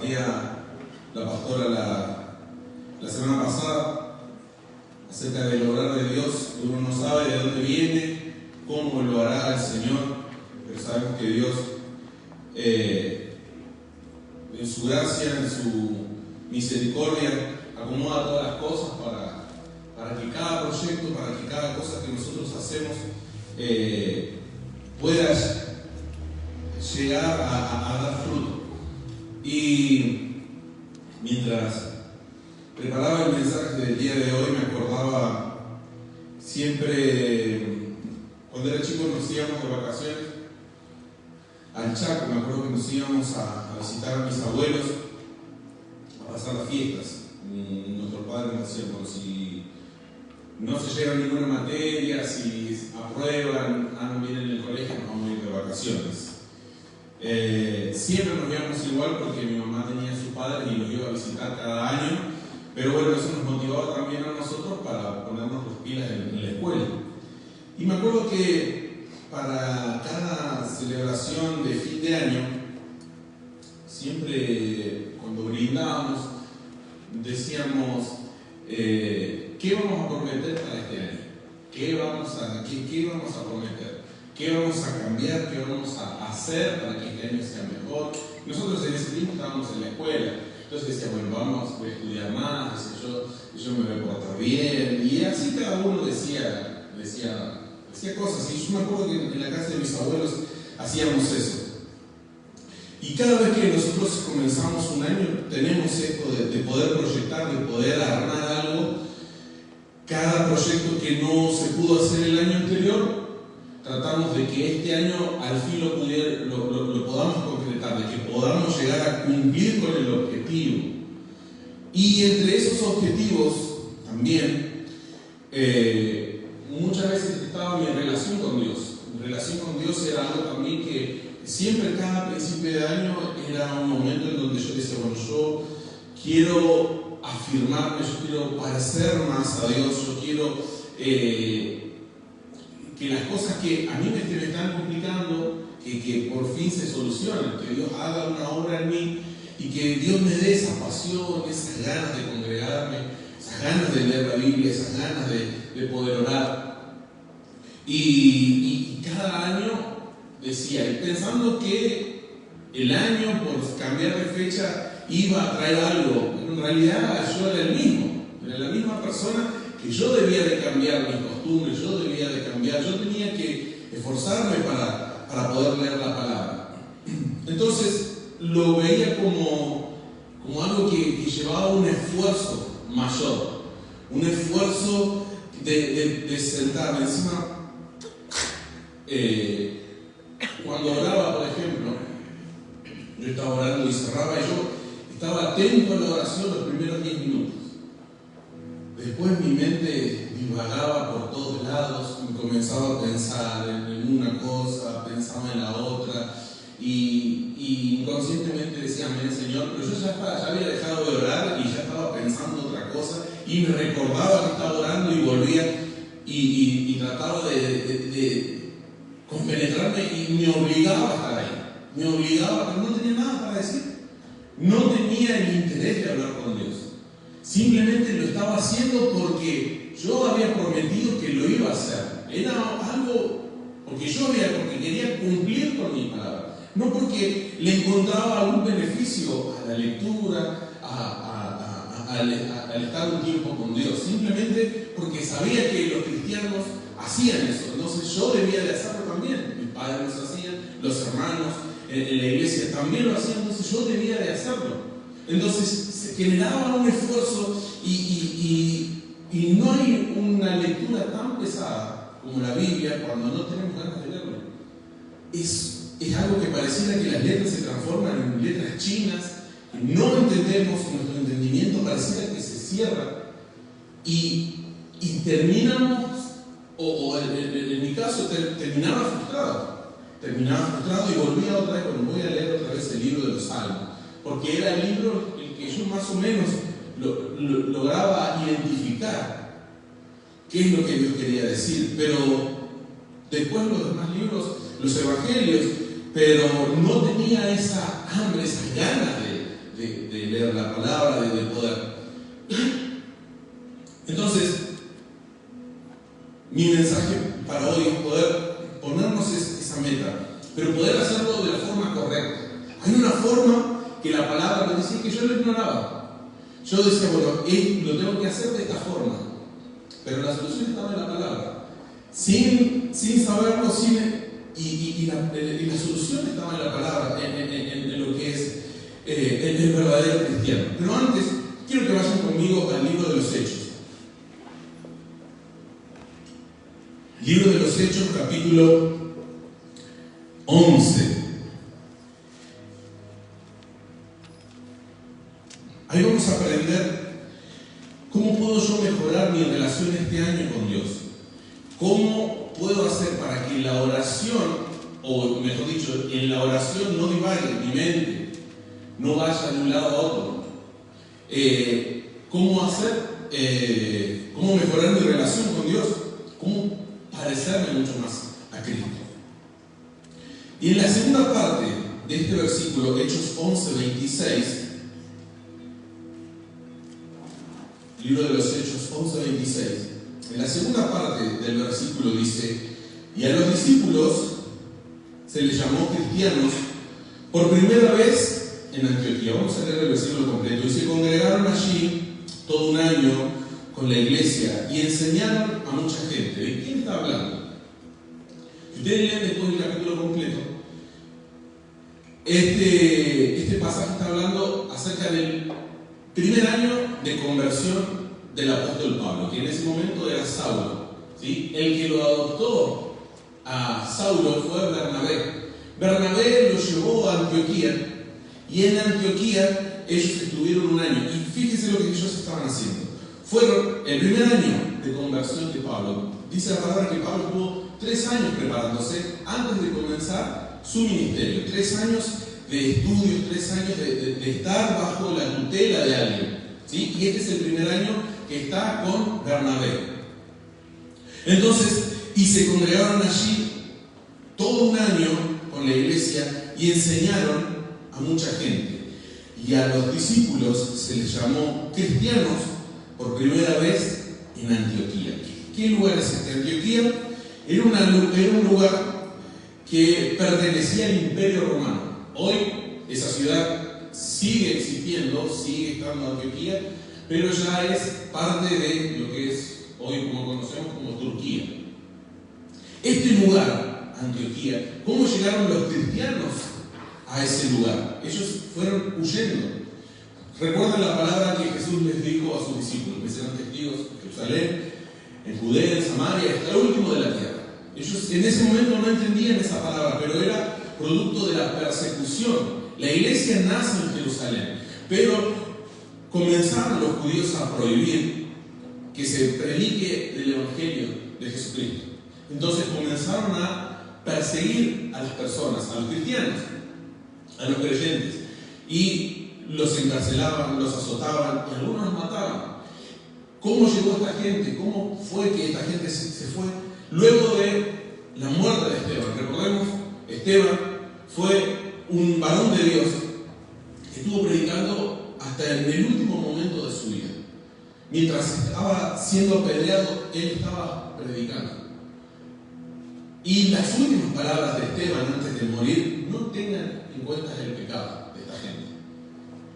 compartía la pastora la semana pasada acerca del obrar de Dios. Uno no sabe de dónde viene, cómo lo hará el Señor, pero sabemos que Dios, en su gracia, en su misericordia, acomoda todas las cosas para que cada proyecto, para que cada cosa que nosotros hacemos pueda llegar a dar fruto. Y mientras preparaba el mensaje del día de hoy, me acordaba siempre, cuando era chico nos íbamos de vacaciones al Chaco. Me acuerdo que nos íbamos a visitar a mis abuelos, a pasar las fiestas. Nuestros padres nos decían, bueno, si no se lleva ninguna materia, si aprueban, andan bien en el colegio, nos vamos a ir de vacaciones. Siempre nos íbamos igual porque mi mamá tenía a su padre y los iba a visitar cada año, pero bueno, eso nos motivaba también a nosotros para ponernos las pilas en la escuela. Y me acuerdo que para cada celebración de fin de año, siempre cuando brindábamos, decíamos, ¿qué vamos a prometer para este año? ¿Qué vamos a prometer? ¿Qué vamos a cambiar? ¿Qué vamos a hacer para que este año sea mejor? Nosotros en ese tiempo estábamos en la escuela, entonces decía, bueno, voy a estudiar más, yo me voy a portar bien, y así cada uno decía cosas. Y yo me acuerdo que en la casa de mis abuelos hacíamos eso. Y cada vez que nosotros comenzamos un año, tenemos esto de poder proyectar, de poder armar algo. Cada proyecto que no se pudo hacer el año anterior, tratamos de que este año al fin lo podamos concretar, de que podamos llegar a cumplir con el objetivo. Y entre esos objetivos también, muchas veces estaba mi relación con Dios. Mi relación con Dios era algo también que siempre, cada principio de año, era un momento en donde yo decía, bueno, yo quiero afirmarme, yo quiero parecer más a Dios, yo quiero que las cosas que a mí me están complicando, que por fin se solucionen, que Dios haga una obra en mí y que Dios me dé esa pasión, esas ganas de congregarme, esas ganas de leer la Biblia, esas ganas de poder orar. Y cada año decía, y pensando que el año por cambiar de fecha iba a traer algo, pero en realidad yo era el mismo, era la misma persona que yo debía de cambiar mis costumbres, yo debía de cambiar, yo tenía que esforzarme para poder leer la palabra. Entonces lo veía como algo que llevaba un esfuerzo mayor, un esfuerzo de sentarme encima. Cuando oraba, por ejemplo, yo estaba orando y cerraba, y yo estaba atento a la oración los primeros 10 minutos. Después mi mente divagaba por todos lados, me comenzaba a pensar en una cosa, pensaba en la otra, y inconscientemente decía, amén, Señor, pero yo ya había dejado de orar y ya estaba pensando otra cosa, y me recordaba que estaba orando y volvía y trataba de compenetrarme y me obligaba a estar ahí. Me obligaba, pero no tenía nada para decir. No tenía el interés de hablar con Dios. Simplemente lo estaba haciendo porque yo había prometido que lo iba a hacer. Era algo porque quería cumplir con mi palabra. No porque le encontraba algún beneficio a la lectura, al estar un tiempo con Dios. Simplemente porque sabía que los cristianos hacían eso. Entonces yo debía de hacerlo también. Mis padres lo hacían, los hermanos en la iglesia también lo hacían. Entonces yo debía de hacerlo. Entonces se generaba un esfuerzo y no hay una lectura tan pesada como la Biblia cuando no tenemos ganas de leerla. Es algo que pareciera que las letras se transforman en letras chinas, que no entendemos, nuestro entendimiento pareciera que se cierra y terminamos, o en mi caso terminaba frustrado y volvía otra vez, bueno, voy a leer otra vez el libro de los Salmos, porque era el libro en que yo más o menos lograba identificar qué es lo que Dios quería decir, pero después los demás libros, los evangelios, pero no tenía esa hambre, esas ganas de leer la palabra, de poder. Entonces, mi mensaje para hoy es poder ponernos esa meta, pero poder hacerlo de la forma correcta. Hay una forma que la palabra me decía que yo lo ignoraba. Yo decía, bueno, lo tengo que hacer de esta forma, pero la solución estaba en la palabra. Sin saberlo, y la solución estaba en la palabra, en lo que es el verdadero cristiano. Pero antes, quiero que vayan conmigo al libro de los Hechos. Libro de los Hechos, capítulo 11. Ahí vamos a aprender cómo puedo yo mejorar mi relación este año con Dios. ¿Cómo puedo hacer para que la oración, o mejor dicho, en la oración no divague mi mente, no vaya de un lado a otro? ¿Cómo mejorar mi relación con Dios? ¿Cómo parecerme mucho más a Cristo? Y en la segunda parte de este versículo, Hechos 11:26, libro de los Hechos 11:26, en la segunda parte del versículo dice: y a los discípulos se les llamó cristianos por primera vez en Antioquía. Vamos a leer el versículo completo. Y se congregaron allí todo un año con la iglesia y enseñaron a mucha gente. ¿De quién está hablando? Si ustedes leen después el capítulo completo, este pasaje está hablando acerca del primer año de conversión del apóstol Pablo, que en ese momento era Saulo, ¿sí? El que lo adoptó a Saulo fue Bernabé. Bernabé lo llevó a Antioquía, y en Antioquía ellos estuvieron un año. Y fíjense lo que ellos estaban haciendo. Fueron el primer año de conversión de Pablo. Dice la palabra que Pablo estuvo 3 años preparándose antes de comenzar su ministerio. 3 años de estudios, 3 años de estar bajo la tutela de alguien, ¿sí? Y este es el primer año que está con Bernabé. Entonces, y se congregaron allí todo un año con la iglesia y enseñaron a mucha gente. Y a los discípulos se les llamó cristianos por primera vez en Antioquía. ¿Qué lugar es este? Antioquía era un lugar que pertenecía al Imperio Romano. Hoy esa ciudad sigue existiendo, sigue estando Antioquía, pero ya es parte de lo que es hoy como conocemos como Turquía. Este lugar, Antioquía, ¿cómo llegaron los cristianos a ese lugar? Ellos fueron huyendo. Recuerdan la palabra que Jesús les dijo a sus discípulos, que serán testigos en Jerusalén, en Judea, en Samaria, hasta lo último de la tierra. Ellos en ese momento no entendían esa palabra, pero era producto de la persecución. La iglesia nace en Jerusalén, pero comenzaron los judíos a prohibir que se predique el evangelio de Jesucristo. Entonces comenzaron a perseguir a las personas, a los cristianos, a los creyentes, y los encarcelaban, los azotaban y algunos los mataban. ¿Cómo llegó esta gente? ¿Cómo fue que esta gente se fue? Luego de la muerte de Esteban. Recordemos, Esteban fue un varón de Dios que estuvo predicando hasta en el último momento de su vida. Mientras estaba siendo apedreado, él estaba predicando. Y las últimas palabras de Esteban antes de morir: no tengan en cuenta el pecado de esta gente.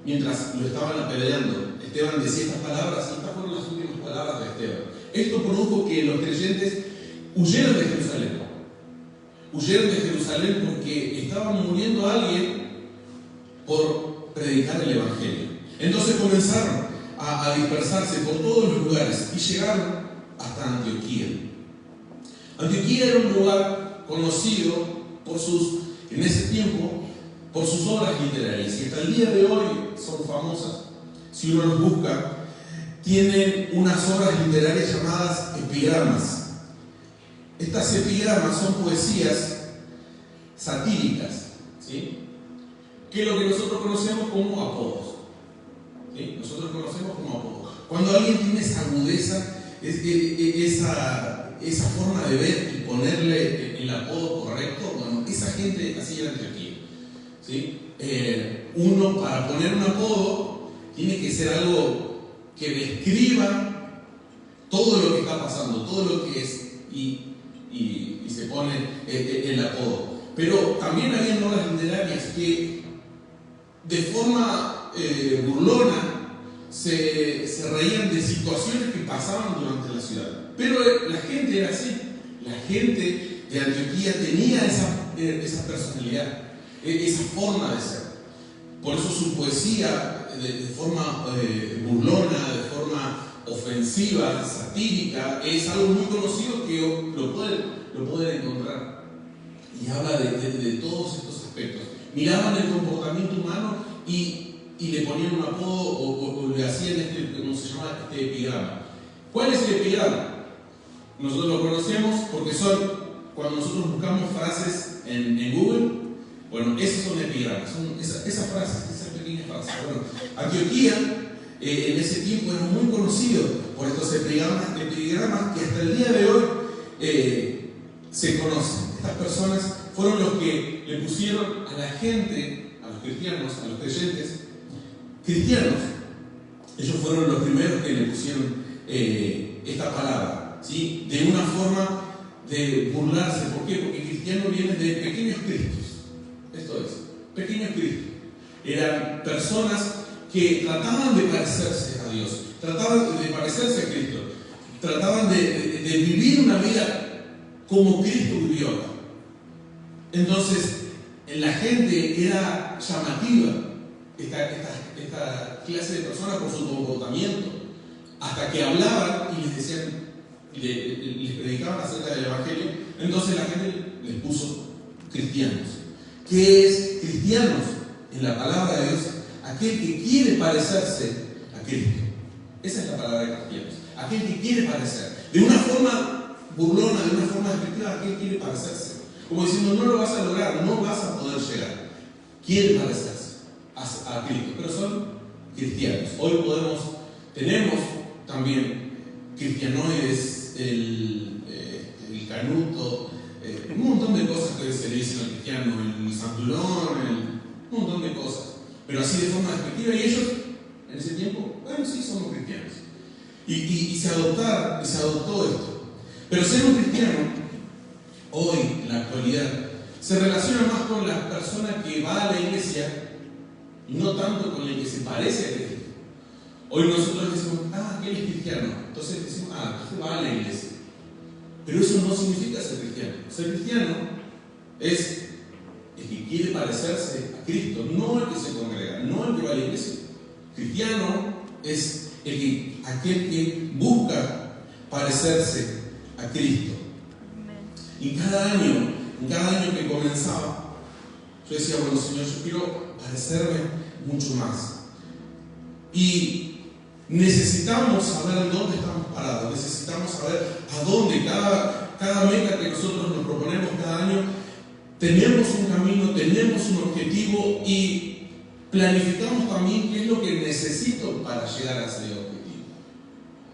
Mientras lo estaban apedreando, Esteban decía estas palabras, y estas fueron las últimas palabras de Esteban. Esto produjo que los creyentes huyeron de Jerusalén. Huyeron de Jerusalén porque estaba muriendo alguien por predicar el evangelio. Entonces comenzaron a dispersarse por todos los lugares y llegaron hasta Antioquía. Antioquía era un lugar conocido en ese tiempo por sus obras literarias, y hasta el día de hoy son famosas. Si uno los busca, tienen unas obras literarias llamadas epigramas. Estas epigramas son poesías satíricas, ¿sí? Que es lo que nosotros conocemos como apodos, ¿sí? Nosotros conocemos como apodos. Cuando alguien tiene esa agudeza, esa forma de ver y ponerle el apodo correcto, bueno, esa gente así era Antioquía. ¿sí? Uno, para poner un apodo, tiene que ser algo que describa todo lo que está pasando, todo lo que es, y se pone el apodo. Pero también había obras literarias que de forma burlona se reían de situaciones que pasaban durante la ciudad. Pero la gente era así. La gente de Antioquía tenía esa personalidad, esa forma de ser. Por eso su poesía, de forma burlona, de forma ofensiva, satírica, es algo muy conocido que lo pueden encontrar. Y habla de todos estos aspectos. Miraban el comportamiento humano y le ponían un apodo o le hacían ¿cómo se llama? Este epigrama. ¿Cuál es el epigrama? Nosotros lo conocemos porque cuando nosotros buscamos frases en Google, bueno, esos son epigramas, son esas frases, esas pequeñas frases. Bueno, Antioquía en ese tiempo era muy conocido por estos epigramas que hasta el día de hoy se conocen. Estas personas fueron los que le pusieron a la gente, a los cristianos, a los creyentes, cristianos. Ellos fueron los primeros que le pusieron esta palabra, ¿sí? De una forma de burlarse. ¿Por qué? Porque cristiano viene de pequeños cristos. Esto es, pequeños cristos. Eran personas que trataban de parecerse a Dios, trataban de parecerse a Cristo, trataban de vivir una vida como Cristo vivió acá. Entonces, la gente era llamativa, esta clase de personas, por su comportamiento, hasta que hablaban y les decían, les predicaban acerca del Evangelio. Entonces la gente les puso cristianos. ¿Qué es cristianos? En la palabra de Dios, aquel que quiere parecerse a Cristo. Esa es la palabra de cristianos. Aquel que quiere parecer. De una forma burlona, de una forma despectiva, aquel quiere parecerse. Como diciendo, no lo vas a lograr, no vas a poder llegar. Quiere parecerse a Cristo, pero son cristianos. Hoy tenemos también cristianoides, el canuto, un montón de cosas que se le dicen al cristiano, el santulón, un montón de cosas, pero así de forma despectiva. Y ellos, en ese tiempo, bueno, sí, somos cristianos. Y se adoptó esto. Pero ser un cristiano, hoy, en la actualidad, se relaciona más con la persona que va a la iglesia y no tanto con el que se parece a Cristo. Hoy nosotros decimos, él es cristiano. Entonces decimos, usted va a la iglesia. Pero eso no significa ser cristiano. Ser cristiano es el que quiere parecerse a Cristo, no el que se congrega, no el que va a la iglesia. Cristiano es aquel que busca parecerse a Cristo. Y cada año que comenzaba, yo decía, bueno, Señor, yo quiero parecerme mucho más. Y necesitamos saber dónde estamos parados, necesitamos saber a dónde cada meta que nosotros nos proponemos cada año, tenemos un camino, tenemos un objetivo y planificamos también qué es lo que necesito para llegar a ese objetivo.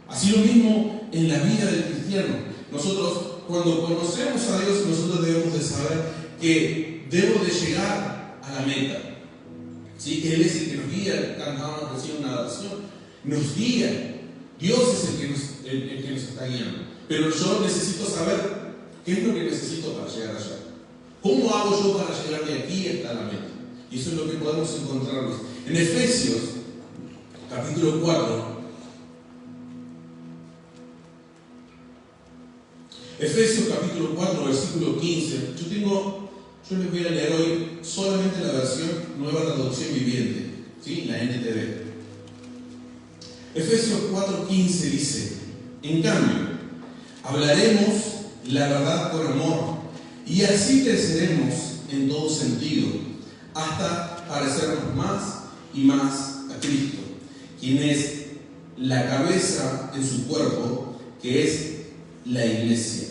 Así lo mismo en la vida del cristiano. Nosotros, cuando conocemos a Dios, nosotros debemos de saber que debo de llegar a la meta. ¿Sí? Él es el que nos guía, cantábamos recién una oración, nos guía. Dios es el que nos está guiando. Pero yo necesito saber qué es lo que necesito para llegar allá. ¿Cómo hago yo para llegar de aquí hasta la meta? Y eso es lo que podemos encontrarnos en Efesios, capítulo 4. Efesios, capítulo 4, versículo 15. Yo les voy a leer hoy solamente la versión Nueva Traducción Viviente, ¿sí? La NTV. Efesios 4:15 dice: en cambio, hablaremos la verdad con amor, y así creceremos en todo sentido, hasta parecernos más y más a Cristo, quien es la cabeza en su cuerpo, que es la iglesia.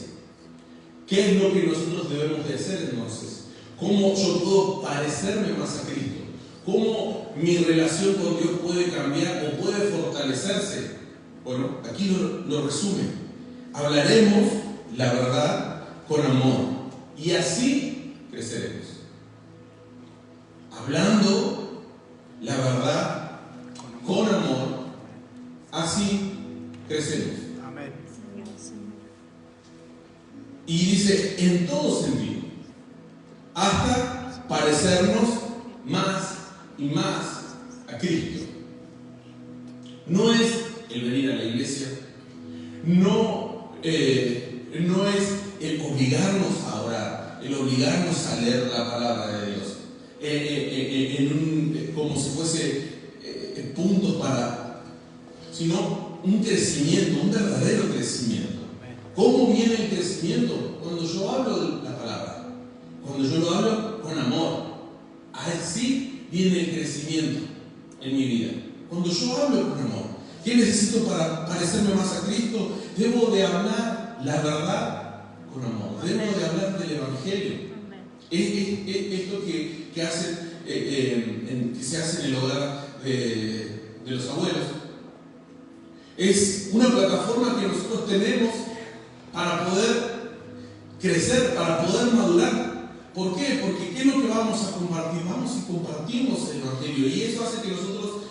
¿Qué es lo que nosotros debemos de hacer entonces? ¿Cómo yo puedo parecerme más a Cristo? ¿Cómo mi relación con Dios puede cambiar o puede fortalecerse? Bueno, aquí lo resume. Hablaremos la verdad con amor y así creceremos. hablando la verdad con amor, así crecemos. Amén. Y dice, en todo sentido, hasta parecernos más y más a Cristo. No es el venir a la iglesia, no es el obligarnos a orar, el obligarnos a leer la palabra de Dios, como si fuese puntos para, sino un crecimiento, un verdadero crecimiento. ¿Cómo viene el crecimiento? Cuando yo hablo de la palabra, cuando yo lo hablo con amor, así viene el crecimiento en mi vida. Cuando yo hablo con amor, ¿qué necesito para parecerme más a Cristo? Debo de hablar la verdad con amor, debo de hablar del Evangelio. Es lo que hace, que se hace en el hogar de los abuelos. Es una plataforma que nosotros tenemos para poder crecer, para poder madurar. ¿Por qué? Porque ¿qué es lo que vamos a compartir? Vamos y compartimos el Evangelio, y eso hace que nosotros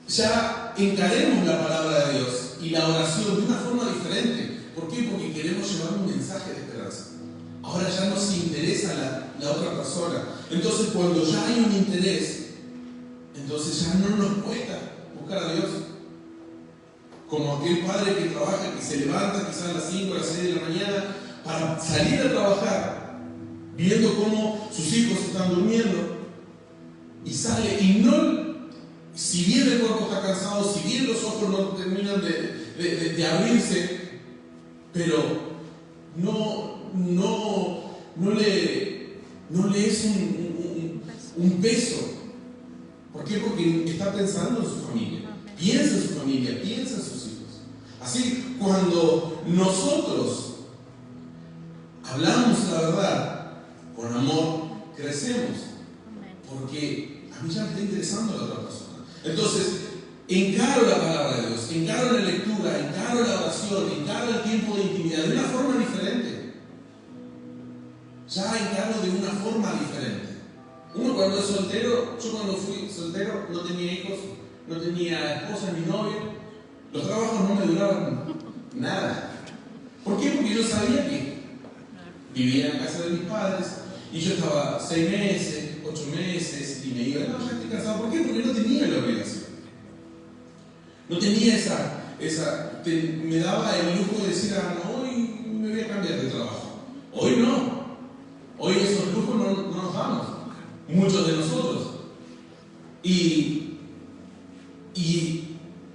ya encaremos la palabra de Dios y la oración de una forma diferente. ¿Por qué? Porque queremos llevar un mensaje de esperanza. Ahora ya nos interesa la otra persona. Entonces, cuando ya hay un interés, entonces ya no nos cuesta buscar a Dios. Como aquel padre que trabaja, que se levanta quizás a las 5 o las 6 de la mañana para salir a trabajar, viendo cómo sus hijos están durmiendo, y sale, y no, si bien el cuerpo está cansado, si bien los ojos no terminan de abrirse, pero no le es un peso. ¿Por qué? Porque está pensando en su familia, piensa en su familia, piensa en sus hijos. Así, cuando nosotros hablamos la verdad con amor, crecemos, porque a mí ya me está interesando la otra persona. Entonces, encaro la palabra de Dios, encaro la lectura, encaro la oración, encaro el tiempo de intimidad de una forma diferente. Ya encaro de una forma diferente. Uno cuando es soltero, yo cuando fui soltero no tenía hijos, no tenía esposa ni novia, los trabajos no me duraban nada. ¿Por qué? Porque yo sabía que vivía en casa de mis padres y yo estaba 6 meses, 8 meses y me iba, no, ya estoy cansado. ¿Por qué? Porque no tenía la obligación. No tenía me daba el lujo de decir, hoy me voy a cambiar de trabajo. Hoy no. Hoy esos lujos no nos damos, muchos de nosotros. Y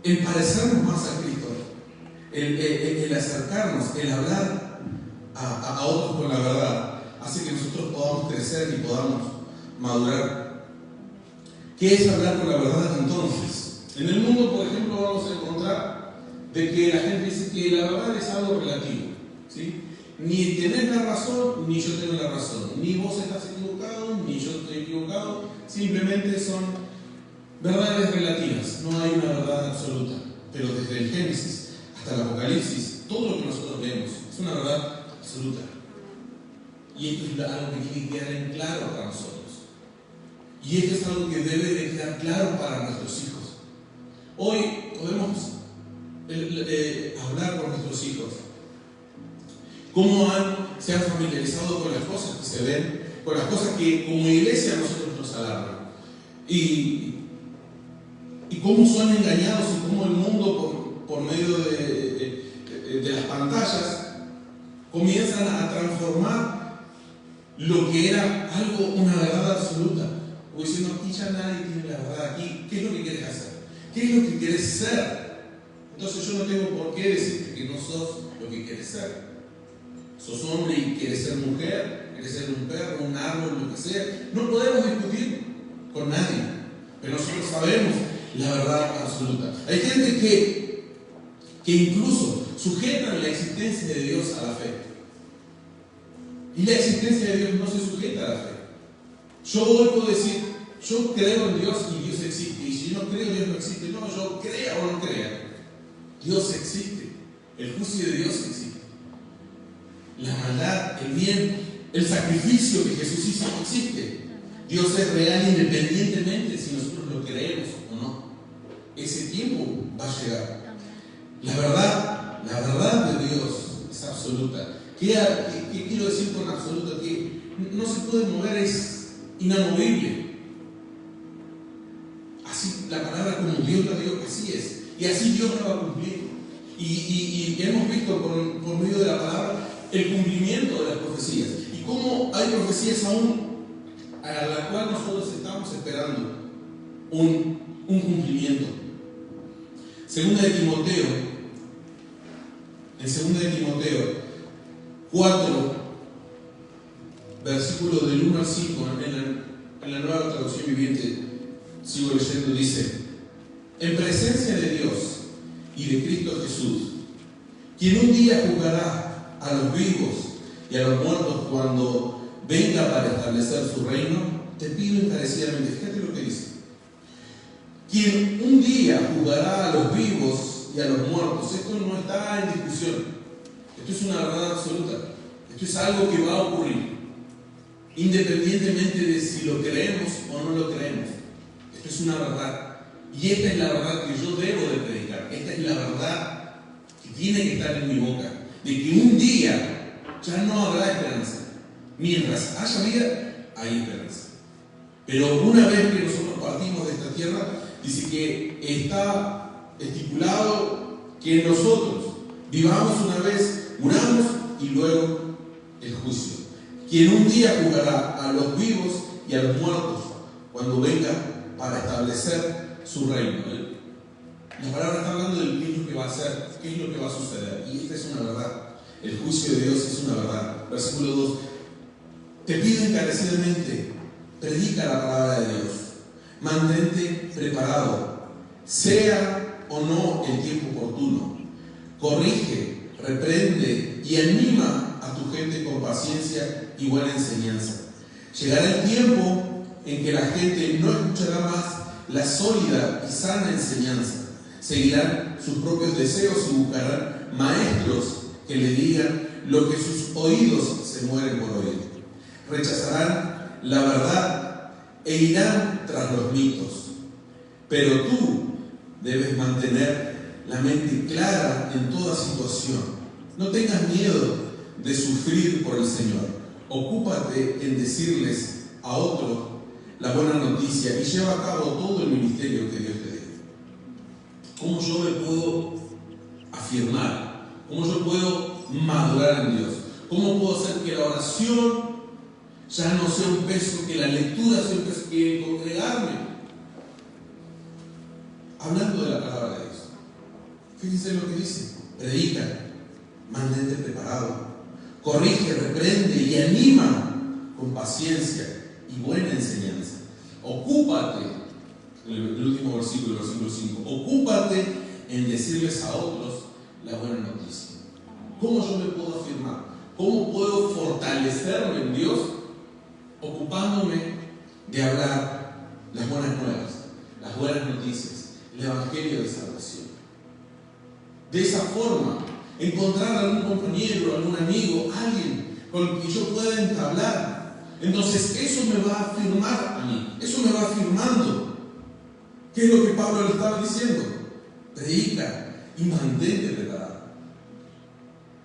el parecernos más a Cristo, el acercarnos, el hablar a otros con la verdad, hace que nosotros podamos crecer y podamos madurar. ¿Qué es hablar con la verdad entonces? En el mundo, por ejemplo, vamos a encontrar de que la gente dice que la verdad es algo relativo, ¿sí? Ni tenés la razón, ni yo tengo la razón. Ni vos estás equivocado, ni yo estoy equivocado. Simplemente son verdades relativas. No hay una verdad absoluta. Pero desde el Génesis hasta el Apocalipsis, todo lo que nosotros vemos es una verdad absoluta. Y esto es algo que tiene que quedar en claro para nosotros. Y esto es algo que debe de quedar claro para nuestros hijos. Hoy podemos hablar con nuestros hijos. ¿Cómo se han familiarizado con las cosas que se ven, con las cosas que como iglesia nosotros nos alarman? Y cómo son engañados y cómo el mundo por medio de las pantallas comienzan a transformar lo que era una verdad absoluta. O diciendo, aquí ya nadie tiene la verdad, aquí, ¿qué es lo que quieres hacer? ¿Qué es lo que quieres ser? Entonces yo no tengo por qué decirte que no sos lo que quieres ser. Sos hombre y quieres ser mujer, quieres ser un perro, un árbol, lo que sea. No podemos discutir con nadie, pero nosotros sabemos la verdad absoluta. Hay gente que incluso sujetan la existencia de Dios a la fe. Y la existencia de Dios no se sujeta a la fe. Yo hoy puedo decir, yo creo en Dios y Dios existe. Y si yo no creo, Dios no existe. No, yo crea o no crea, Dios existe. El juicio de Dios existe. La maldad, el bien, el sacrificio que Jesús hizo existe. Dios es real independientemente si nosotros lo creemos o no. Ese tiempo va a llegar. La verdad de Dios es absoluta. ¿Qué quiero decir con absoluta? Que no se puede mover, es inamovible. Así, la palabra como Dios la dio, así es. Y así Dios la va a cumplir. Y hemos visto por medio de la palabra el cumplimiento de las profecías. Y cómo hay profecías aún a la cual nosotros estamos esperando un cumplimiento. Segunda de Timoteo, en 2 de Timoteo 4, versículos del 1 al 5, en la nueva traducción viviente, sigo leyendo, dice: en presencia de Dios y de Cristo Jesús, quien un día juzgará a los vivos y a los muertos cuando venga para establecer su reino, te pido encarecidamente, fíjate lo que dice, quien un día juzgará a los vivos y a los muertos. Esto no está en discusión, esto es una verdad absoluta, esto es algo que va a ocurrir, independientemente de si lo creemos o no lo creemos. Esto es una verdad, y esta es la verdad que yo debo de predicar, esta es la verdad que tiene que estar en mi boca, de que un día ya no habrá esperanza. Mientras haya vida, hay esperanza. Pero una vez que nosotros partimos de esta tierra, dice que está estipulado que nosotros vivamos una vez, muramos y luego el juicio. Quien un día juzgará a los vivos y a los muertos cuando venga para establecer su reino. La palabra está hablando de qué es lo que va a hacer, qué es lo que va a suceder. Y esta es una verdad. El juicio de Dios es una verdad. Versículo 2. Te pido encarecidamente, predica la palabra de Dios. Mantente preparado, sea o no el tiempo oportuno. Corrige, reprende y anima a tu gente con paciencia y buena enseñanza. Llegará el tiempo en que la gente no escuchará más la sólida y sana enseñanza. Seguirán sus propios deseos y buscarán maestros que le digan lo que sus oídos se mueren por oír. Rechazarán la verdad e irán tras los mitos. Pero tú debes mantener la mente clara en toda situación. No tengas miedo de sufrir por el Señor. Ocúpate en decirles a otros la buena noticia y lleva a cabo todo el ministerio que Dios te dio. ¿Cómo yo me puedo afirmar? ¿Cómo yo puedo madurar en Dios? ¿Cómo puedo hacer que la oración ya no sea un peso, que la lectura sea un peso, que congregarme? Hablando de la palabra de Dios. Fíjense lo que dice: predica, mantente preparado, corrige, reprende y anima con paciencia y buena enseñanza. Ocúpate, el último versículo, el versículo 5, ocúpate en decirles a otros la buena noticia. ¿Cómo yo me puedo afirmar? ¿Cómo puedo fortalecerme en Dios? Ocupándome de hablar las buenas nuevas, las buenas noticias, el evangelio de salvación. De esa forma, encontrar algún compañero, algún amigo, alguien con el que yo pueda entablar. Entonces eso me va a afirmar a mí, eso me va afirmando. ¿Qué es lo que Pablo le estaba diciendo? Predica y mantente preparado.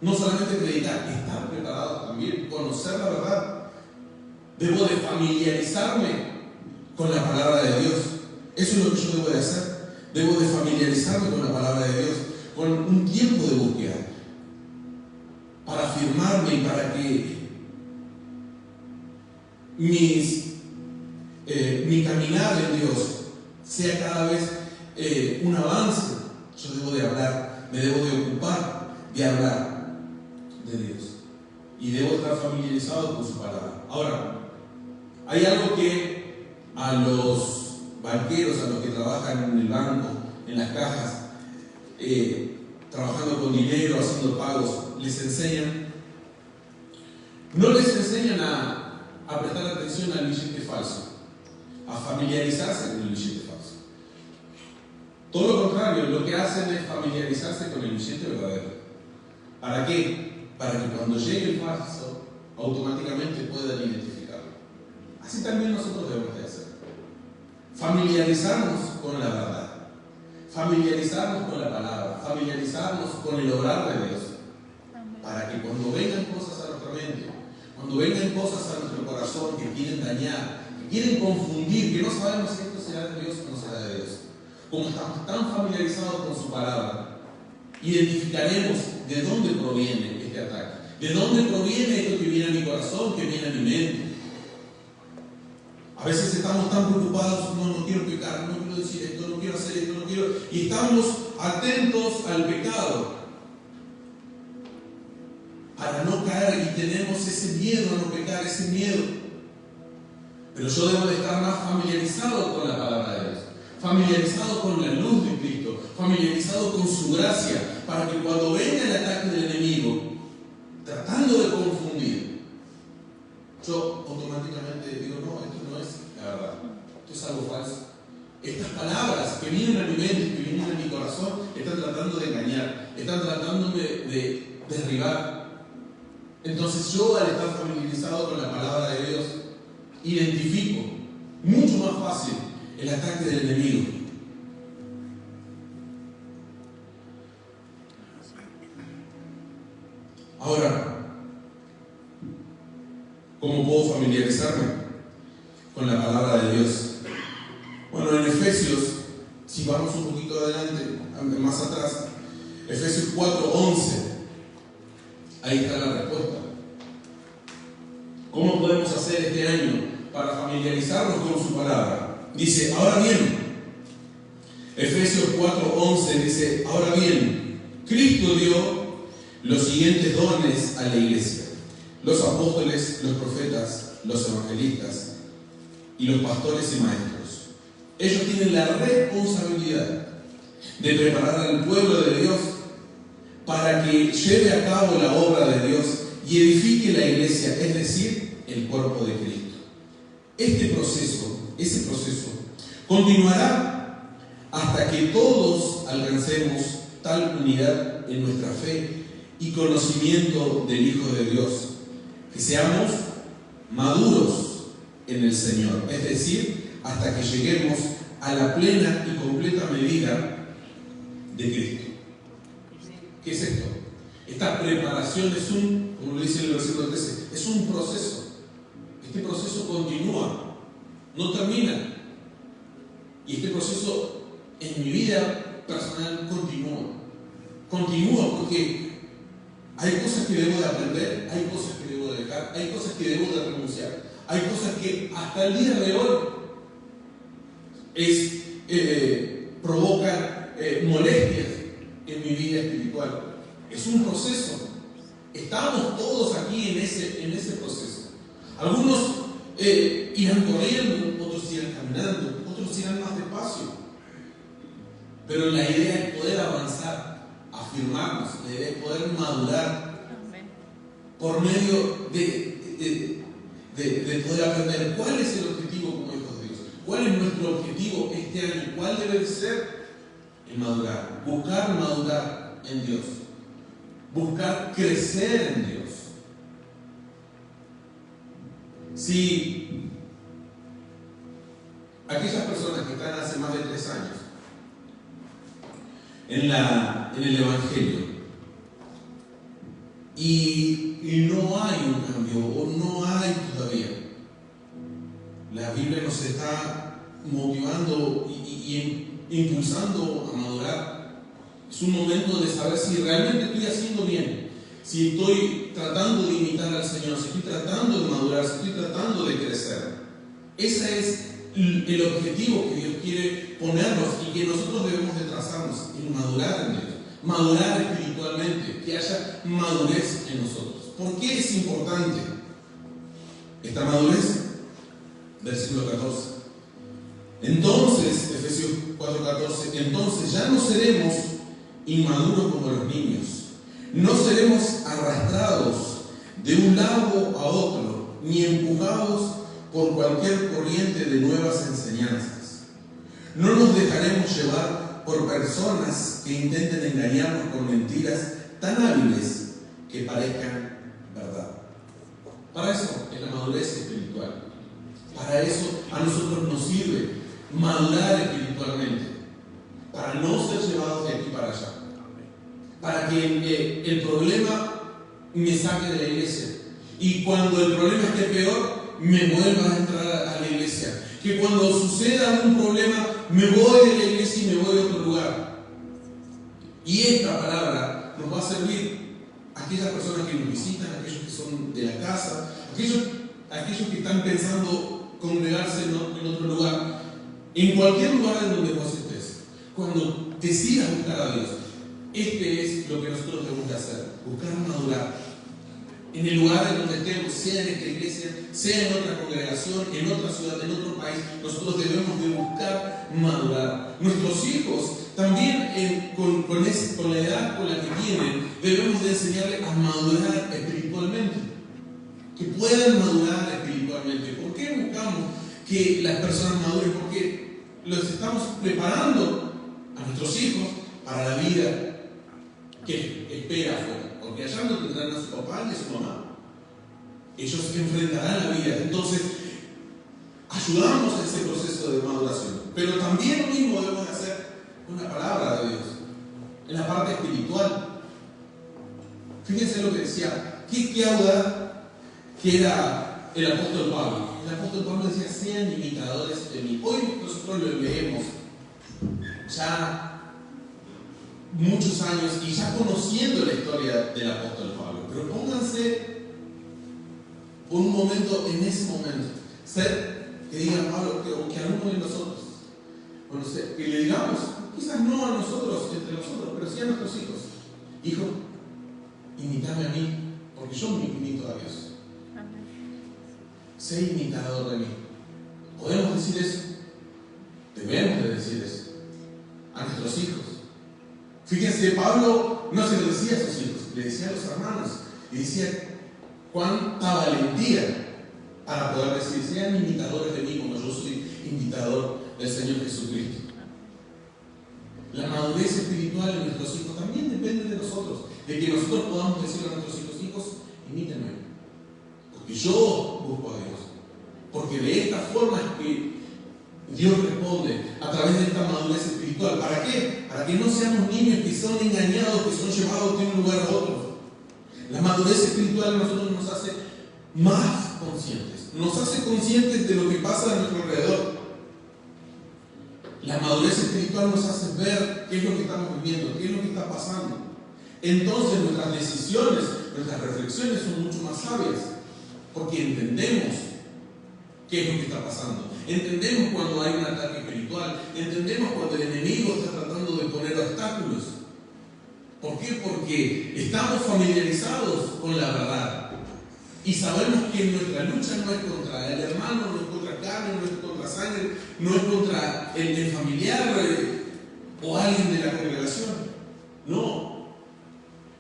No solamente predicar, estar preparado también, conocer la verdad. Debo de familiarizarme con la palabra de Dios. Eso es lo que yo debo de hacer. Debo de familiarizarme con la palabra de Dios, con un tiempo de búsqueda, para afirmarme y para que mi caminar en Dios sea cada vez un avance. Yo debo de hablar, me debo de ocupar de hablar de Dios y debo estar familiarizado con su palabra. Ahora, hay algo que a los banqueros, a los que trabajan en el banco, en las cajas, trabajando con dinero, haciendo pagos, les enseñan. No les enseñan a prestar atención al billete falso, a familiarizarse con el billete falso. Todo lo contrario, lo que hacen es familiarizarse con el billete verdadero. ¿Para qué? Para que cuando llegue el falso, automáticamente puedan identificarlo. así también nosotros debemos de hacer. Familiarizarnos con la verdad, familiarizarnos con la palabra, familiarizarnos con el obrar de Dios, para que cuando vengan cosas a nuestra mente, cuando vengan cosas a nuestro corazón que quieren dañar, que quieren confundir, que no sabemos si esto será de Dios o no será de Dios, como estamos tan familiarizados con su palabra, identificaremos de dónde proviene este ataque, de dónde proviene esto que viene a mi corazón, que viene a mi mente. A veces estamos tan preocupados, no quiero pecar, no quiero decir esto, no quiero hacer esto, no quiero, y estamos atentos al pecado para no caer, y tenemos ese miedo a no pecar, ese miedo. Pero yo debo de estar más familiarizado con la palabra de Dios, familiarizado con la luz de Cristo, familiarizado con su gracia, para que cuando venga el ataque del enemigo, tratando de confundir, yo automáticamente digo, no, esto no es la verdad, esto es algo falso. Estas palabras que vienen a mi mente, que vienen a mi corazón, están tratando de engañar, están tratándome de derribar. Entonces yo, al estar familiarizado con la palabra de Dios, identifico mucho más fácil el ataque del enemigo. Ahora, ¿cómo puedo familiarizarme con la palabra de Dios? Bueno, en Efesios, si vamos un poquito adelante, más atrás, Efesios 4:11, ahí está la respuesta. ¿Cómo podemos hacer este año para familiarizarnos con su palabra? Dice, ahora bien, Efesios 4:11 dice, ahora bien, Cristo dio los siguientes dones a la iglesia: los apóstoles, los profetas, los evangelistas y los pastores y maestros. Ellos tienen la responsabilidad de preparar al pueblo de Dios para que lleve a cabo la obra de Dios y edifique la iglesia, es decir, el cuerpo de Cristo. Ese proceso, continuará hasta que todos alcancemos tal unidad en nuestra fe y conocimiento del Hijo de Dios, que seamos maduros en el Señor, es decir, hasta que lleguemos a la plena y completa medida de Cristo. ¿Qué es esto? Esta preparación es como lo dice el versículo 13, es un proceso. Este proceso continúa, no termina. Y este proceso en mi vida personal continúa porque hay cosas que debo de aprender, hay cosas que debo de dejar, hay cosas que debo de renunciar, hay cosas que hasta el día de hoy provocan molestias en mi vida espiritual. Es un proceso. Estamos todos aquí en ese proceso. Algunos irán corriendo, otros irán caminando, otros irán más despacio. Pero la idea es poder avanzar, afirmarnos, la idea es poder madurar por medio de poder aprender cuál es el objetivo como hijos de Dios, cuál es nuestro objetivo este año, cuál debe de ser el madurar, buscar madurar en Dios, buscar crecer en Dios. Si aquellas personas que están hace más de 3 años en el Evangelio y no hay un cambio o no hay todavía, la Biblia nos está motivando y impulsando a madurar. Es un momento de saber si realmente estoy haciendo bien, si estoy tratando de imitar al Señor, si estoy tratando de madurar, si estoy tratando de crecer. Ese es el objetivo que Dios quiere ponernos y que nosotros debemos de trazarnos, en madurar en Dios, madurar espiritualmente, que haya madurez en nosotros. ¿Por qué es importante esta madurez? Versículo 14. Entonces, Efesios 4:14, entonces ya no seremos inmaduros como los niños, no seremos arrastrados de un lado a otro, ni empujados por cualquier corriente de nuevas enseñanzas. No nos dejaremos llevar por personas que intenten engañarnos con mentiras tan hábiles que parezcan verdad. Para eso es la madurez espiritual, para a nosotros nos sirve madurar espiritualmente, para no ser llevados de aquí para allá, para que el problema me saque de la iglesia y cuando el problema esté peor, me vuelva a entrar a la iglesia, que cuando suceda un problema, me voy de la iglesia y me voy a otro lugar. Y esta palabra nos va a servir a aquellas personas que nos visitan, a aquellos que son de la casa, aquellos que están pensando congregarse en otro lugar, en cualquier lugar en donde vos estés. Cuando decidas buscar a Dios, este es lo que nosotros tenemos que hacer: buscar madurar. En el lugar en donde estemos, sea en esta iglesia, sea en otra congregación, en otra ciudad, en otro país, nosotros debemos de buscar madurar. Nuestros hijos también, con la edad con la que tienen, debemos de enseñarles a madurar espiritualmente, que puedan madurar espiritualmente. ¿Por qué buscamos que las personas maduren? Porque los estamos preparando a nuestros hijos para la vida que espera afuera. Porque allá no tendrán a su papá ni a su mamá. Ellos enfrentarán la vida. Entonces, ayudamos a ese proceso de maduración. Pero también lo mismo debemos hacer con la palabra de Dios, en la parte espiritual. Fíjense lo que decía, qué audaz que era el apóstol Pablo. El apóstol Pablo decía: sean imitadores de mí. Hoy nosotros lo leemos ya muchos años y ya conociendo la historia del apóstol Pablo, pero pónganse por un momento en ese momento, que diga Pablo, o que alguno de nosotros, que le digamos, quizás no a nosotros, entre nosotros, pero sí a nuestros hijos: hijo, imítame a mí, porque yo me imito a Dios. Sé imitador de mí. ¿Podemos decir eso? Debemos de decir eso a nuestros hijos. Fíjense, Pablo no se lo decía a sus hijos, le decía a los hermanos, y decía cuánta valentía para poder decir: sean imitadores de mí como yo soy imitador del Señor Jesucristo. La madurez espiritual de nuestros hijos también depende de nosotros, de que nosotros podamos decir a nuestros hijos: hijos, imítenme, porque yo busco a Dios, porque de esta forma es que Dios responde, a través de esta madurez espiritual. ¿Para qué? Para que no seamos niños que son engañados, que son llevados de un lugar a otro. La madurez espiritual a nosotros nos hace más conscientes, nos hace conscientes de lo que pasa a nuestro alrededor. La madurez espiritual nos hace ver qué es lo que estamos viviendo, qué es lo que está pasando. Entonces nuestras decisiones, nuestras reflexiones son mucho más sabias, porque entendemos qué es lo que está pasando. Entendemos cuando hay un ataque espiritual, entendemos cuando el enemigo está tratando de poner obstáculos. ¿Por qué? Porque estamos familiarizados con la verdad y sabemos que nuestra lucha no es contra el hermano, no es contra carne, no es contra sangre, no es contra el familiar o alguien de la congregación. No,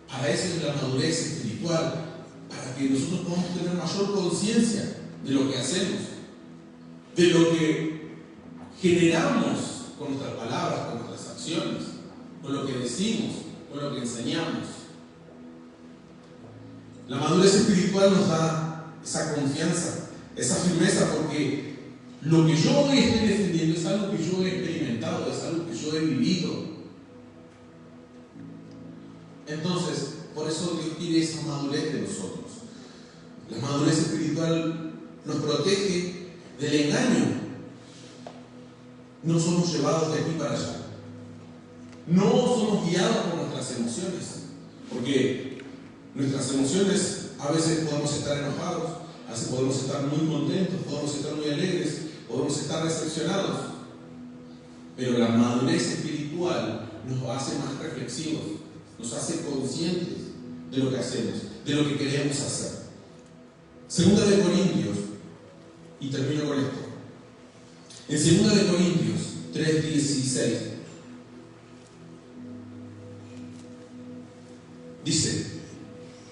para eso es la madurez espiritual, para que nosotros podamos tener mayor conciencia de lo que hacemos, de lo que generamos con nuestras palabras, con nuestras acciones, con lo que decimos, con lo que enseñamos. La madurez espiritual nos da esa confianza, esa firmeza, porque lo que yo hoy estoy defendiendo es algo que yo he experimentado, es algo que yo he vivido. Entonces, por eso Dios quiere esa madurez de nosotros. La madurez espiritual nos protege del engaño. No somos llevados de aquí para allá. No somos guiados por nuestras emociones, porque nuestras emociones a veces podemos estar enojados, a veces podemos estar muy contentos, podemos estar muy alegres, podemos estar decepcionados. Pero la madurez espiritual nos hace más reflexivos, nos hace conscientes de lo que hacemos, de lo que queremos hacer. Segunda de Corintios, y termino con esto. En Segunda de Corintios 3:16 dice,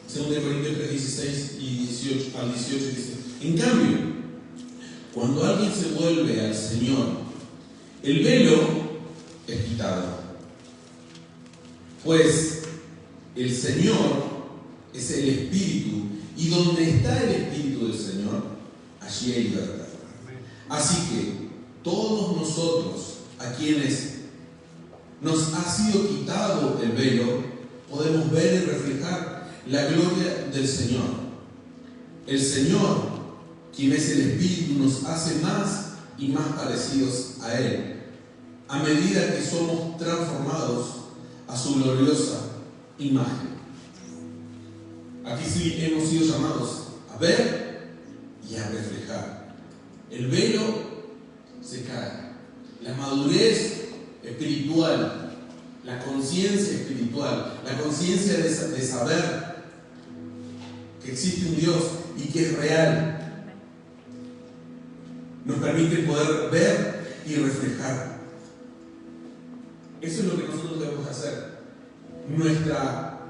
Segunda de Corintios 3:16 y 18 al 18 dice: en cambio, cuando alguien se vuelve al Señor, el velo es quitado, pues el Señor es el Espíritu, y donde está el Espíritu del Señor, allí hay libertad. Así que todos nosotros, a quienes nos ha sido quitado el velo, podemos ver y reflejar la gloria del Señor. El Señor, quien es el Espíritu, nos hace más y más parecidos a Él, a medida que somos transformados a su gloriosa imagen. Aquí sí hemos sido llamados a ver y a reflejar. El velo se cae. La madurez espiritual, la conciencia espiritual, la conciencia de saber que existe un Dios y que es real, nos permite poder ver y reflejar. Eso es lo que nosotros debemos hacer. Nuestra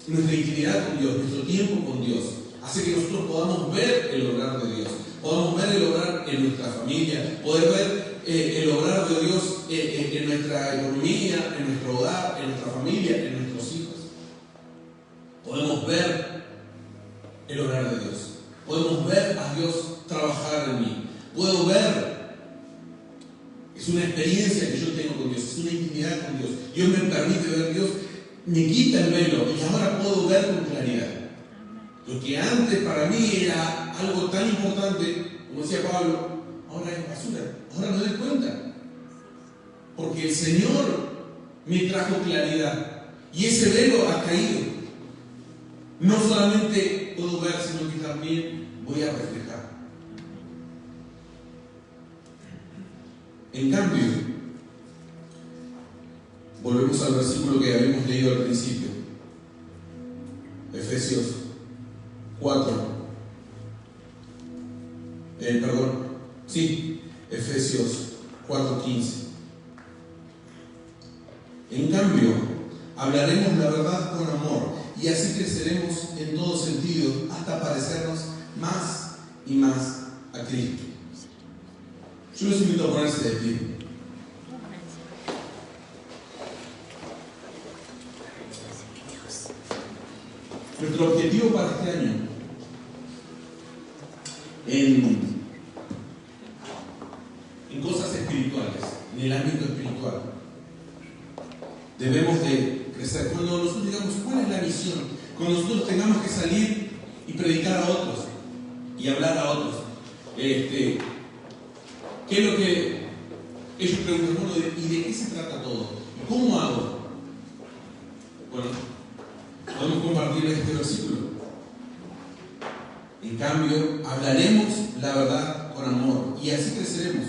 intimidad con Dios, nuestro tiempo con Dios, hace que nosotros podamos ver el obrar de Dios, podamos ver el obrar en nuestra familia, poder ver el obrar de Dios en nuestra economía, en nuestro hogar, en nuestra familia, en nuestros hijos. Podemos ver el obrar de Dios, podemos ver a Dios trabajar en mí, puedo ver. Es una experiencia que yo tengo con Dios, es una intimidad con Dios. Dios me permite ver a Dios, me quita el velo y ahora puedo ver con claridad. Lo que antes para mí era algo tan importante, como decía Pablo, ahora es basura, ahora me doy cuenta. Porque el Señor me trajo claridad y ese velo ha caído. No solamente puedo ver, sino que también voy a reflejar. En cambio, volvemos al versículo que habíamos leído al principio, Efesios 4. Efesios 4:15. En cambio, hablaremos la verdad con amor y así creceremos en todo sentido hasta parecernos más y más a Cristo. Yo les invito a ponerse de pie. Nuestro objetivo para este año en cosas espirituales, en el ámbito espiritual, debemos de crecer. Cuando nosotros digamos, ¿cuál es la misión? Cuando nosotros tengamos que salir y predicar a otros y hablar a otros, ¿qué es lo que ellos preguntan? Bueno, ¿y de qué se trata todo? ¿Cómo hago? Bueno, podemos compartir este versículo. En cambio, hablaremos la verdad con amor y así creceremos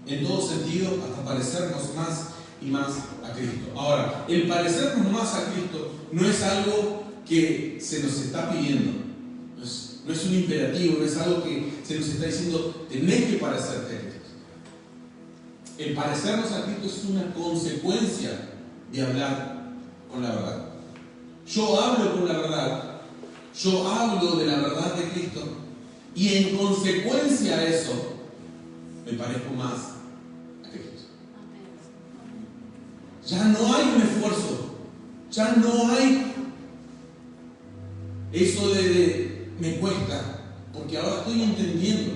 en todo sentido hasta parecernos más y más a Cristo. Ahora, el parecernos más a Cristo no es algo que se nos está pidiendo, no es un imperativo, no es algo que se nos está diciendo tenés que parecerte a Cristo. El parecernos a Cristo es una consecuencia de hablar con la verdad. Yo hablo con la verdad, yo hablo de la verdad de Cristo y en consecuencia a eso me parezco más a Cristo. Ya no hay un esfuerzo, ya no hay eso de me cuesta, porque ahora estoy entendiendo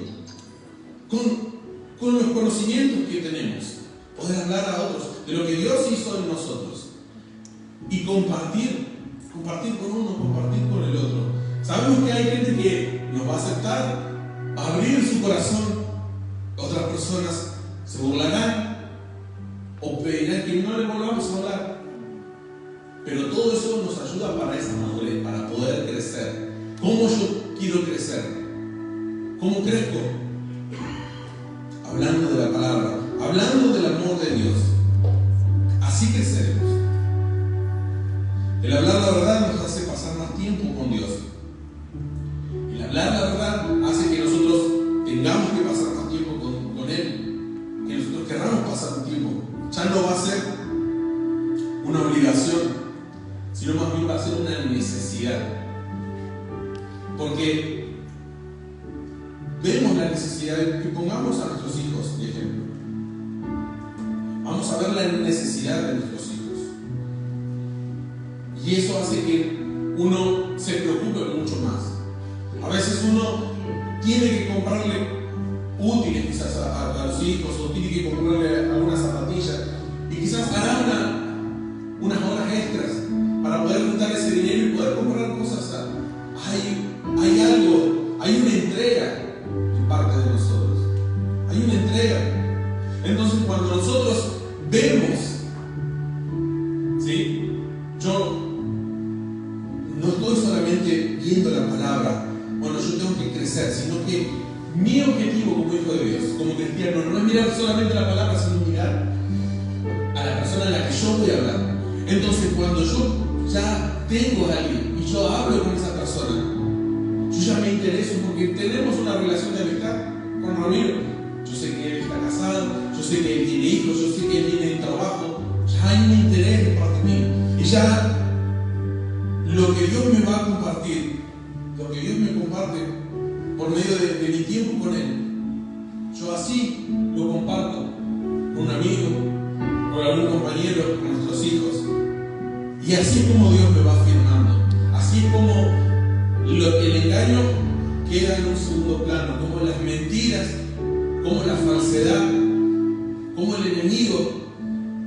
con los conocimientos que tenemos, poder hablar a otros de lo que Dios hizo en nosotros y compartir con uno, compartir con el otro. Sabemos que hay gente que nos va a aceptar, va a abrir su corazón, otras personas se burlarán o pedirán que no le volvamos a hablar. Pero todo eso nos ayuda para esa madurez, para poder crecer. ¿Cómo yo quiero crecer? ¿Cómo crezco? Hablando de la palabra, hablando del amor de Dios. Así creceremos. El hablar la verdad nos hace pasar más tiempo con Dios. El hablar la verdad hace que nosotros tengamos que pasar más tiempo con Él, que nosotros querramos pasar un tiempo. Ya no va a ser una obligación, sino más bien va a ser una necesidad. Porque vemos la necesidad de que pongamos a nuestros hijos de ejemplo. Vamos a ver la necesidad de nuestros hijos. Y eso hace que uno se preocupe mucho más. A veces uno tiene que comprarle útiles quizás a los hijos, o tiene que comprarle algunas zapatillas, y quizás hará unas horas extras para poder juntar ese dinero y poder comprar cosas. Hay algo, hay una entrega de parte de nosotros. Hay una entrega. Entonces, cuando nosotros vemos, ¿sí? Yo no estoy solamente viendo la palabra, bueno, yo tengo que crecer, sino que mi objetivo como hijo de Dios, como cristiano, no es mirar solamente la palabra, sino mirar a la persona a la que yo voy a hablar. Entonces, cuando yo ya tengo a alguien y yo hablo con esa persona, yo ya me intereso porque tenemos una relación de amistad con Ramiro. Yo sé que él está casado, yo sé que él tiene hijos, yo sé que él tiene trabajo. Ya hay un interés de parte mía. Y ya lo que Dios me va a compartir, lo que Dios me comparte por medio de mi tiempo con Él, yo así lo comparto con un amigo, con algún compañero, con nuestros hijos. Y así es como Dios me va afirmando. Así es como el engaño queda en un segundo plano, como las mentiras, como la falsedad, como el enemigo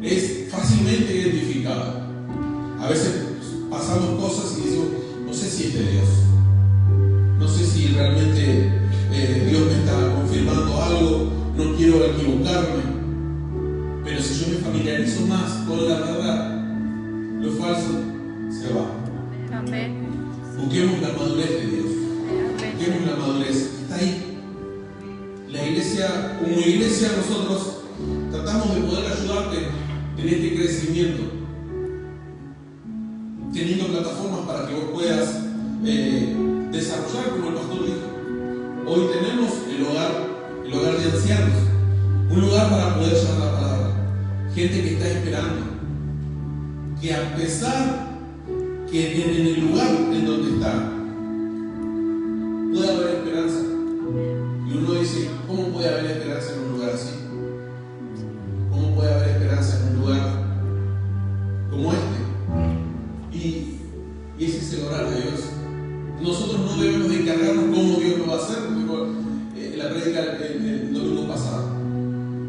es fácilmente identificado. A veces pasamos cosas y decimos, no sé si es de Dios, no sé si realmente Dios me está confirmando algo, no quiero equivocarme. Pero si yo me familiarizo más con la verdad, lo falso se va. Amén. Busquemos la madurez de Dios. Busquemos la madurez. Está ahí. La iglesia, como iglesia, nosotros tratamos de poder ayudarte en este crecimiento, teniendo plataformas para que vos puedas desarrollar, como el pastor dijo. Hoy tenemos el hogar de ancianos, un lugar para poder llevar la palabra. Gente que está esperando, que a pesar que en el lugar en donde está puede haber esperanza. Y uno dice, ¿cómo puede haber esperanza en un lugar así? ¿Cómo puede haber esperanza en un lugar como este? Y ese es el orar a Dios. Nosotros no debemos de encargarnos cómo Dios lo va a hacer, como la prédica el domingo pasado.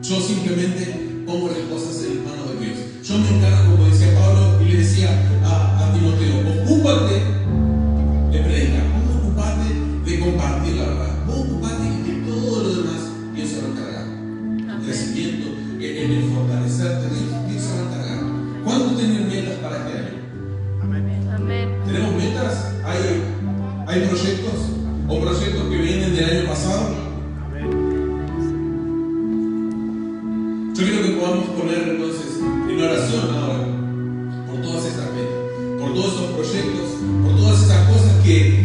Yo simplemente pongo las cosas en las manos de Dios. Yo me encargo, como decía Pablo, y le decía a Timoteo, ocúpate de predicar, ocúpate de compartir la verdad, ocúpate de todo lo demás, Dios se va a encargar. El crecimiento, en el fortalecerte, Dios se va a encargar. ¿Cuántos tienen metas para este año? Amén. ¿Tenemos metas? ¿Hay proyectos? ¿O proyectos que vienen del año pasado? Yo quiero que podamos poner entonces en oración ahora por todas estas metas, por todos esos proyectos, por todas esas cosas que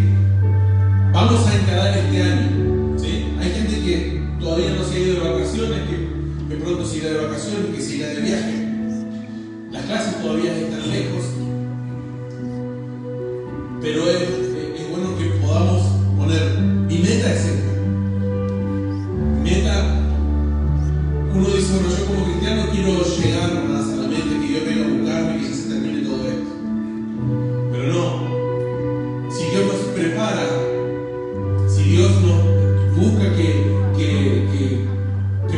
vamos a encarar este año. ¿Sí? Hay gente que todavía no se ha ido de vacaciones, que pronto se irá de vacaciones, que se irá de viaje. Las clases todavía están lejos, pero es bueno que podamos poner, mi meta es esta. Meta, uno dice, bueno, yo como cristiano quiero llegar más a la mente, que Dios venga a buscarme y que ya se termine todo esto. Pero no, si Dios nos prepara, si Dios nos busca que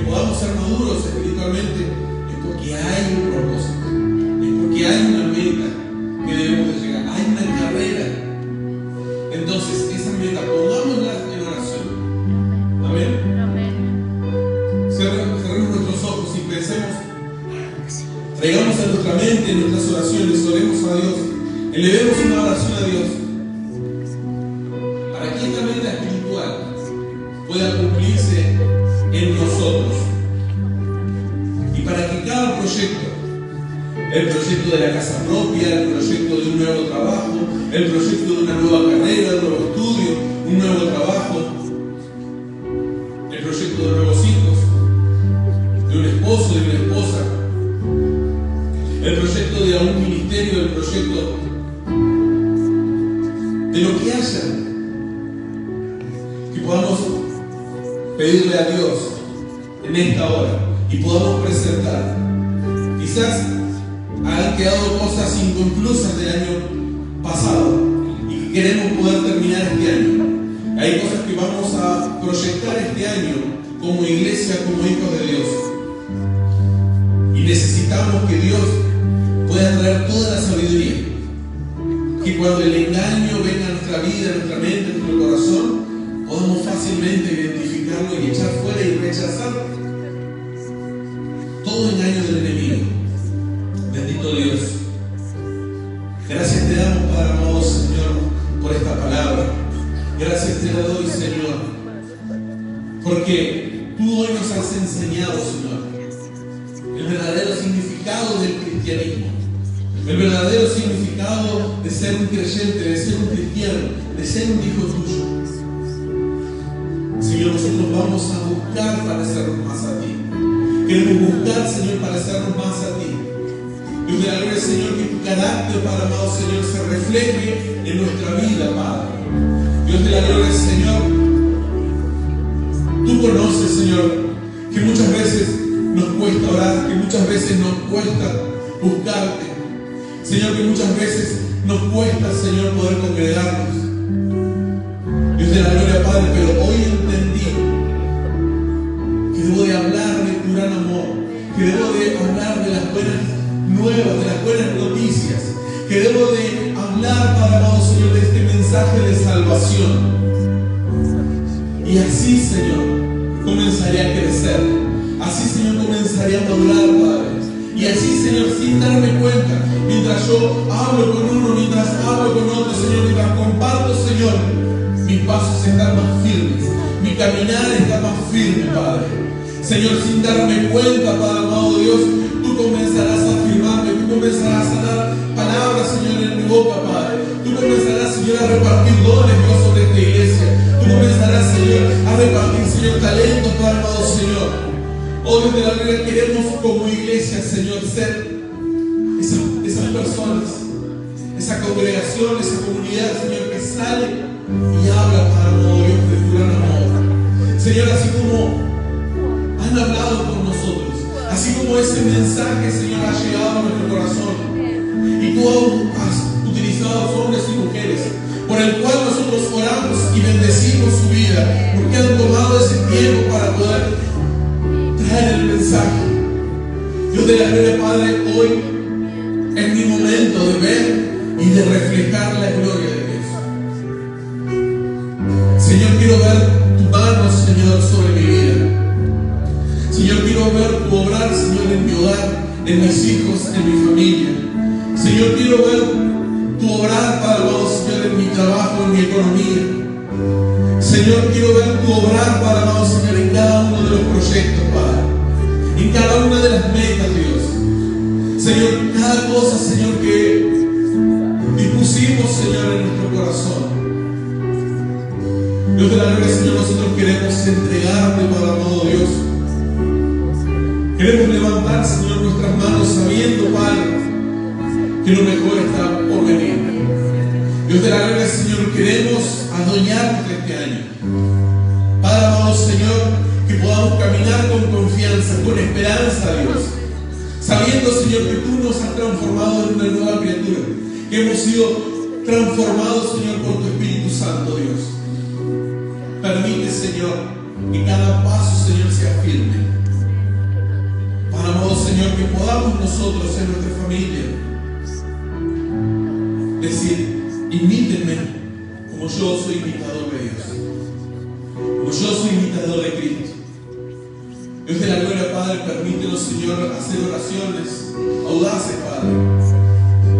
podamos ser maduros espiritualmente, es porque hay un propósito, es porque hay una meta que debemos de llegar, hay una carrera. Entonces, esa meta, pongámosla en oración. Amén. Amén. Cerremos nuestros ojos y pensemos, traigamos a nuestra mente, en nuestras oraciones, oremos a Dios, elevemos una oración a Dios, para que esta meta espiritual pueda cumplirse en nosotros. Y para que cada proyecto, el proyecto de la casa propia, el proyecto de un nuevo trabajo, el proyecto de una nueva carrera, un nuevo estudio, un nuevo trabajo, el proyecto de nuevos hijos, de un esposo, de una esposa, el proyecto de un ministerio, el proyecto de lo que haya, que podamos pedirle a Dios en esta hora y podamos presentar. Quizás han quedado cosas inconclusas del año pasado y que queremos poder terminar este año. Hay cosas que vamos a proyectar este año como iglesia, como hijos de Dios. Y necesitamos que Dios pueda traer toda la sabiduría. Que cuando el engaño venga a nuestra vida, a nuestra mente, a nuestro corazón, podamos fácilmente identificarlo y echar fuera y rechazar todo engaño del enemigo. Bendito Dios. Gracias te damos, Padre amado Señor, por esta palabra. Gracias te doy, Señor, porque tú hoy nos has enseñado, Señor, el verdadero significado del cristianismo, el verdadero significado de ser un creyente, de ser un cristiano, de ser un hijo tuyo. Señor, nosotros vamos a buscar parecernos más a ti. Queremos buscar, Señor, parecernos más a ti. Dios de la gloria, Señor, que tu carácter, Padre amado Señor, se refleje en nuestra vida, Padre. Dios de la gloria, Señor, tú conoces, Señor, que muchas veces nos cuesta orar, que muchas veces nos cuesta buscarte. Señor, que muchas veces nos cuesta, Señor, poder congregarnos. Dios de la gloria, Padre, pero hoy entendí que debo de hablar de tu gran amor, que debo de hablar de las buenas nuevas, de las buenas noticias, que debo de hablar, Padre amado Señor, de este mensaje de salvación. Y así, Señor, comenzaré a crecer. Así, Señor, comenzaré a madurar, Padre. Y así, Señor, sin darme cuenta, mientras yo hablo con uno, mientras hablo con otro, Señor, mientras comparto, Señor, mis pasos están más firmes, mi caminar está más firme, Padre. Señor, sin darme cuenta, Padre amado Dios, tú comenzarás a afirmarme, tú comenzarás a dar palabras, Señor, en mi boca, Padre. Tú comenzarás, Señor, a repartir dones, Dios, sobre esta iglesia. Tú comenzarás, Señor, a repartir, Señor, talentos, Padre amado Señor. Oh, Dios de la gloria, queremos como iglesia, Señor, ser esas personas, esa congregación, esa comunidad, Señor, que sale y habla, Padre amado Dios, de tu gran amor. Señor, así como han hablado con nosotros, así como ese mensaje, Señor, ha llegado a nuestro corazón, y tú has utilizado a hombres y mujeres por el cual nosotros oramos y bendecimos su vida, porque han tomado ese tiempo para poder traer el mensaje. Dios de la gloria, Padre, hoy es mi momento de ver y de reflejar la gloria de Dios. Señor, quiero ver tu mano, Señor, sobre mi vida. Señor, quiero ver tu obrar, Señor, en mi hogar, en mis hijos, en mi familia. Señor, quiero ver tu obrar, Padre amado, Señor, en mi trabajo, en mi economía. Señor, quiero ver tu obrar, Padre amado, Señor, en cada uno de los proyectos, Padre. En cada una de las metas, Dios. Señor, cada cosa, Señor, que dispusimos, Señor, en nuestro corazón. Dios de la gloria, Señor, nosotros queremos entregarte, Padre amado Dios. Queremos levantar, Señor, nuestras manos sabiendo, Padre, que lo mejor está por venir. Dios de la gloria, Señor, queremos adueñarnos de este año. Padre amado Señor, que podamos caminar con confianza, con esperanza, Dios. Sabiendo, Señor, que tú nos has transformado en una nueva criatura, que hemos sido transformados, Señor, por tu Espíritu Santo, Dios. Permite, Señor, que cada paso, Señor, sea firme. Para amado Señor, que podamos nosotros en nuestra familia decir: imítenme como yo soy imitador de Dios, como yo soy imitador de Cristo. Dios de la gloria, Padre, permítenos, Señor, hacer oraciones audaces, Padre,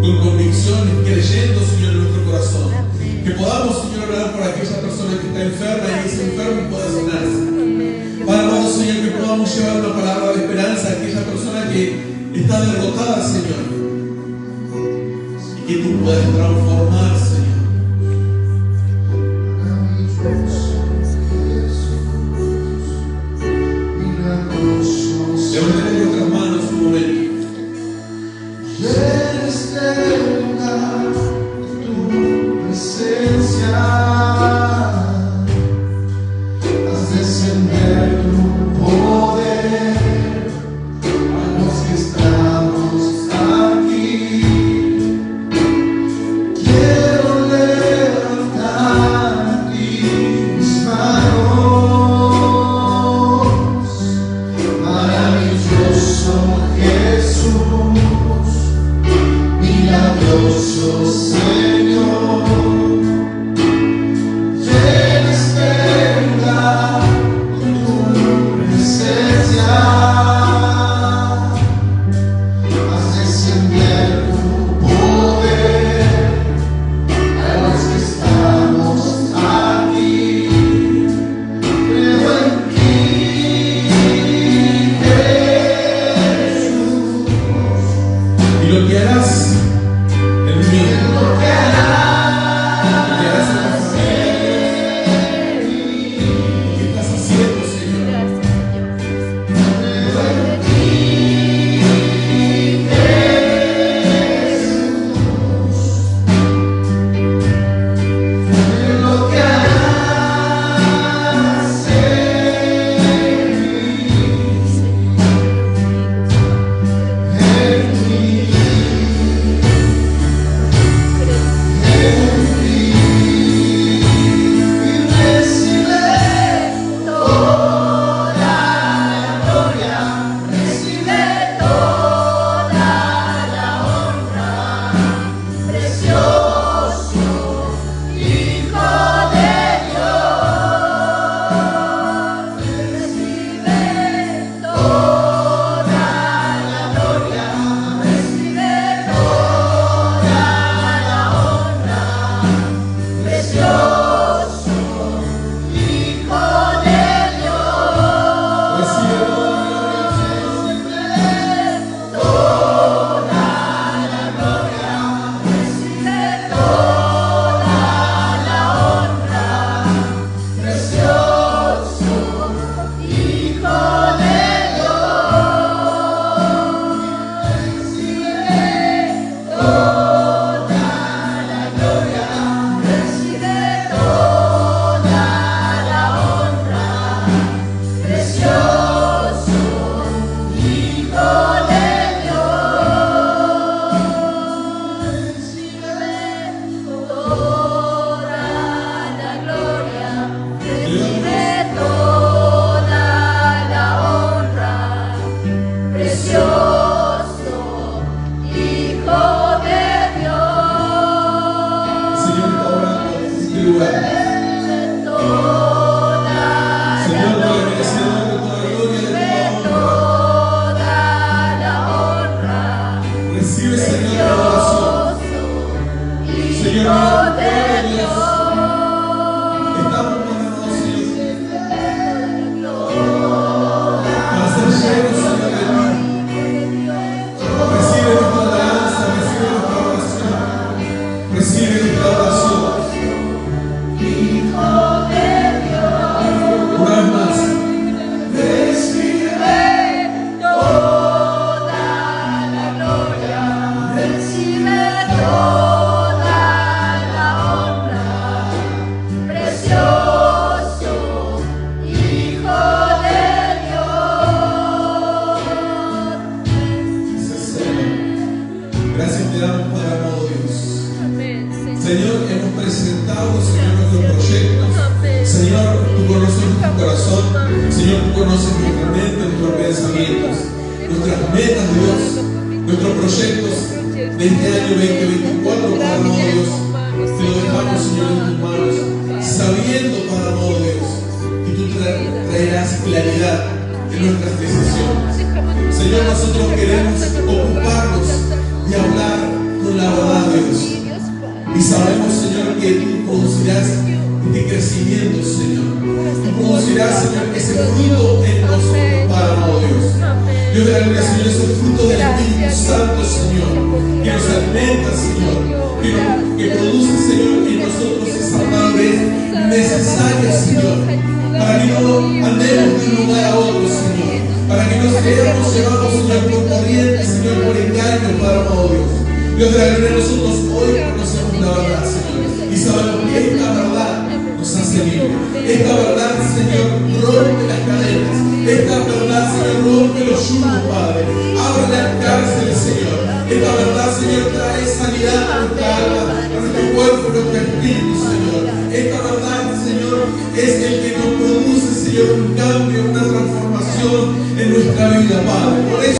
con convicciones, creyendo, Señor, en nuestro corazón. Que podamos, Señor, orar por aquella persona que está enferma y ese enfermo pueda sanarse. Padre amado, Señor, que podamos llevar una palabra de esperanza a aquella persona que está derrotada, Señor, y que tú puedas transformar, Señor. Levantemos nuestras manos un momento. Quiero levantar aquí Señor, hemos presentado, Señor, nuestros proyectos. Señor, tú conoces nuestro corazón. Señor, tú conoces nuestra mente, nuestros pensamientos, nuestras metas, Dios, nuestros proyectos de este año 2024, Padre amado Dios. Te lo dejamos, Señor, en tus manos, sabiendo, Padre amado Dios, que tú traerás claridad en nuestras decisiones. Señor, nosotros queremos ocuparnos de hablar con la verdad, Dios. Y sabemos, Señor, que tú producirás este crecimiento, Señor. Tú producirás, Señor, ese fruto en nosotros, Padre amado Dios. Dios de la gloria, Señor, es el fruto del Espíritu Santo, Señor, que nos alimenta, Señor, que produce, Señor, en nosotros esa madurez necesaria, Señor, para que no andemos de un lugar a otro, Señor, para que no seamos llevados, Señor, por corriente, Señor, por engaño, Padre amado Dios. Dios de la gloria, nosotros hoy conocemos la verdad, Señor, y sabemos que esta verdad nos hace libres. Esta verdad, Señor, rompe las cadenas. Esta verdad, Señor, rompe los yugos, Padre. Abre las cárceles, Señor. Esta verdad, Señor, trae sanidad a nuestra alma, a nuestro cuerpo, a nuestro espíritu, Señor. Esta verdad, Señor, es el que nos produce, Señor, un cambio